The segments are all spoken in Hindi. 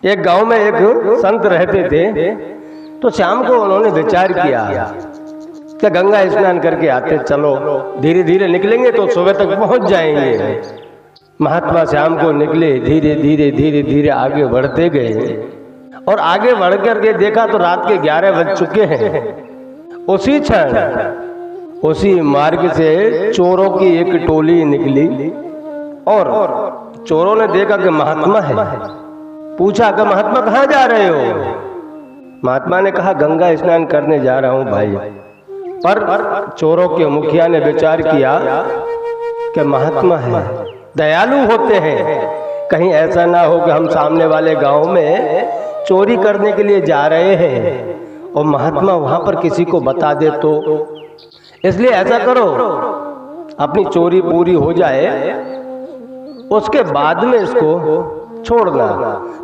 एक गांव में एक संत रहते थे, तो शाम को उन्होंने विचार किया कि गंगा स्नान करके आते, चलो धीरे धीरे निकलेंगे तो सुबह तक पहुंच जाएंगे। महात्मा शाम को निकले, धीरे धीरे धीरे धीरे आगे बढ़ते गए और आगे बढ़ करके देखा तो रात के 11 बज चुके हैं। उसी क्षण उसी मार्ग से चोरों की एक टोली निकली और चोरों ने देखा कि महात्मा है। पूछा कि महात्मा कहाँ जा रहे हो? महात्मा ने कहा गंगा स्नान करने जा रहा हूं भाई। पर चोरों के मुखिया ने विचार किया कि महात्मा है, दयालु होते हैं, कहीं ऐसा ना हो कि हम सामने वाले गांव में चोरी करने के लिए जा रहे हैं और महात्मा वहां पर किसी को बता दे तो। इसलिए ऐसा करो, अपनी चोरी पूरी हो जाए उसके बाद में इसको छोड़ना,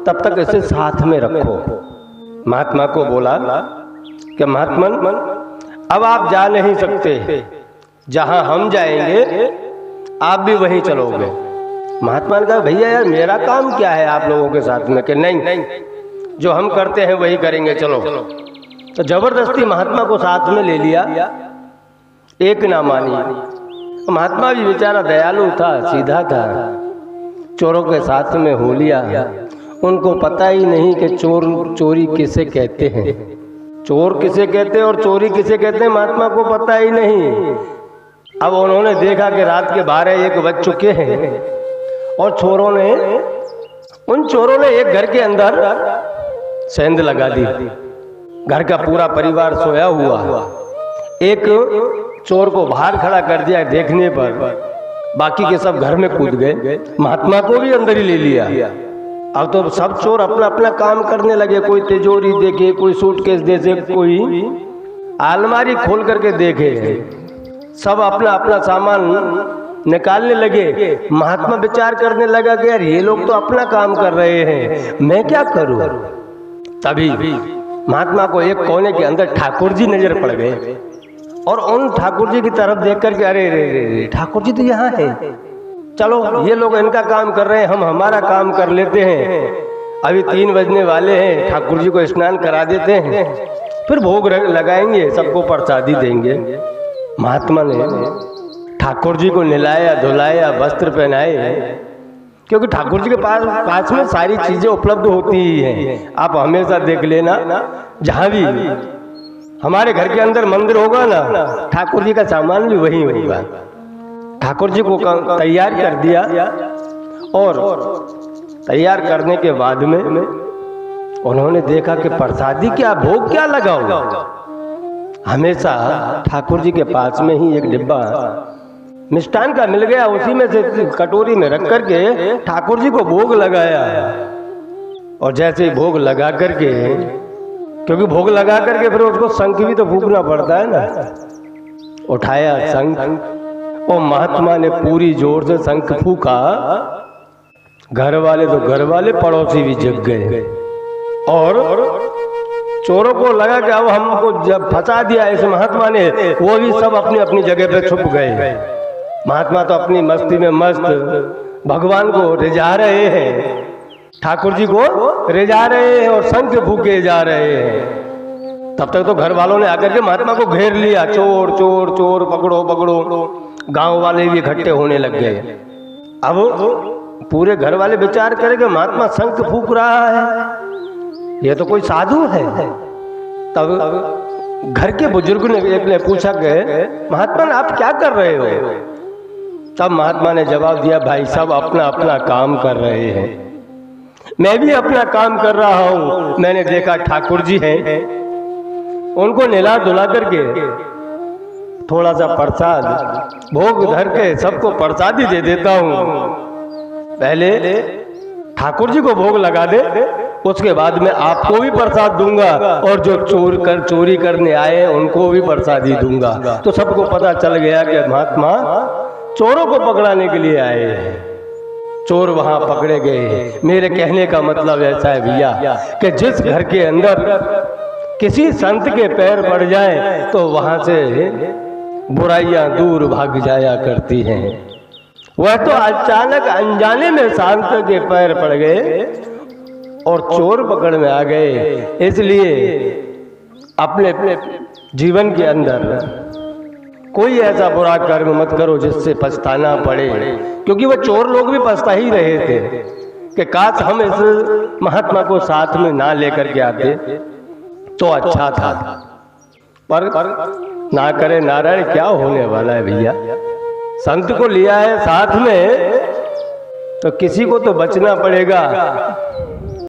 तब तक इसे साथ में रखो। महात्मा को बोला कि महात्मा अब आप जा नहीं सकते, जहां हम जाएंगे आप भी वहीं चलोगे। महात्मा ने कहा भैया यार मेरा काम क्या है आप लोगों के साथ में? कि नहीं, जो हम करते हैं वही करेंगे, चलो। तो जबरदस्ती महात्मा को साथ में ले लिया, एक ना मानी। महात्मा भी बेचारा दयालु था, सीधा था, चोरों के साथ में हो लिया। उनको पता ही नहीं कि चोरी किसे कहते हैं, चोर किसे कहते हैं और चोरी किसे कहते हैं, महात्मा को पता ही नहीं। अब उन्होंने देखा कि रात के 12-1 बज चुके हैं और उन चोरों ने एक घर के अंदर सेंध लगा दी। घर का पूरा परिवार सोया हुआ, एक चोर को बाहर खड़ा कर दिया। देखने पर बाकी के सब घर में कूद गए, महात्मा को भी अंदर ही ले लिया। अब तो सब चोर अपना अपना काम करने लगे, कोई तिजोरी देखे, कोई सूटकेस देखे, कोई अलमारी खोल करके देखे, सब अपना अपना सामान निकालने लगे। महात्मा विचार करने लगा कि यार ये लोग तो अपना काम कर रहे हैं, मैं क्या करूं? तभी महात्मा को एक कोने के अंदर ठाकुर जी नजर पड़ गए और उन ठाकुर जी की तरफ देख करके अरे रे ठाकुर जी तो यहाँ है, चलो ये लोग इनका काम कर रहे हैं, हम हमारा काम कर लेते हैं। अभी 3 बजने वाले हैं, ठाकुर जी को स्नान करा देते हैं, फिर भोग लगाएंगे, सबको प्रसादी देंगे। महात्मा ने ठाकुर जी को नहलाया धुलाया, वस्त्र पहनाए, क्योंकि ठाकुर जी के पास में सारी चीजें उपलब्ध होती ही हैं। आप हमेशा देख लेना, जहाँ भी हमारे घर के अंदर मंदिर होगा ना, ठाकुर जी का सामान भी वही होगा। ठाकुर जी को तैयार कर दिया और तैयार करने के बाद में उन्होंने देखा कि प्रसादी क्या, भोग क्या लगाओ। हमेशा ठाकुर जी के पास में ही एक डिब्बा मिष्ठान का मिल गया, उसी में से कटोरी में रख करके ठाकुर जी को भोग लगाया। और जैसे ही भोग लगा करके, क्योंकि भोग लगा करके फिर उसको शंख भी तो फूंकना पड़ता है ना, उठाया शंख और महात्मा ने पूरी जोर से शंख फूंका। घर वाले तो घर वाले, पड़ोसी भी जग गए और चोरों को लगा कि अब हमको जब फंसा दिया इस महात्मा ने, वो भी सब अपनी अपनी जगह पे छुप गए। महात्मा तो अपनी मस्ती में मस्त भगवान को रिझा रहे हैं, ठाकुर जी को रिझा रहे हैं और शंख फूके जा रहे हैं। तब तक तो घर वालों ने आकर के महात्मा को घेर लिया, चोर चोर चोर, पकड़ो पकड़ो। गांव वाले भी इकट्ठे होने लग गए। अब पूरे घर वाले विचार करें कि महात्मा शंख फूक रहा है, ये तो कोई साधु है। तब घर के बुजुर्ग ने एक ने पूछा कि महात्मा आप क्या कर रहे हो? तब महात्मा ने जवाब दिया, भाई सब अपना अपना काम कर रहे हैं, मैं भी अपना काम कर रहा हूँ। मैंने देखा ठाकुर जी हैं, उनको नहला धुला करके थोड़ा सा प्रसाद भोग धर के सबको प्रसादी दे देता हूँ। पहले ठाकुर जी को भोग लगा दे, उसके बाद में आपको भी प्रसाद दूंगा और जो चोरी करने आए उनको भी प्रसादी दूंगा। तो सबको पता चल गया कि महात्मा चोरों को पकड़ाने के लिए आए हैं। चोर वहां पकड़े गए। मेरे कहने का मतलब ऐसा है भैया कि जिस घर के अंदर किसी संत के पैर पड़ जाए तो वहां से बुराइयां दूर भाग जाया करती हैं। वह तो अचानक अनजाने में संत के पैर पड़ गए और चोर पकड़ में आ गए। इसलिए अपने अपने जीवन के अंदर कोई ऐसा बुरा कर्म मत करो जिससे पछताना पड़े, क्योंकि वो चोर लोग भी पछता ही रहे थे कि काश हम इस महात्मा को साथ में ना लेकर के आते तो अच्छा था। पर ना करे नारायण, क्या होने वाला है भैया। संत को लिया है साथ में तो किसी को तो बचना पड़ेगा।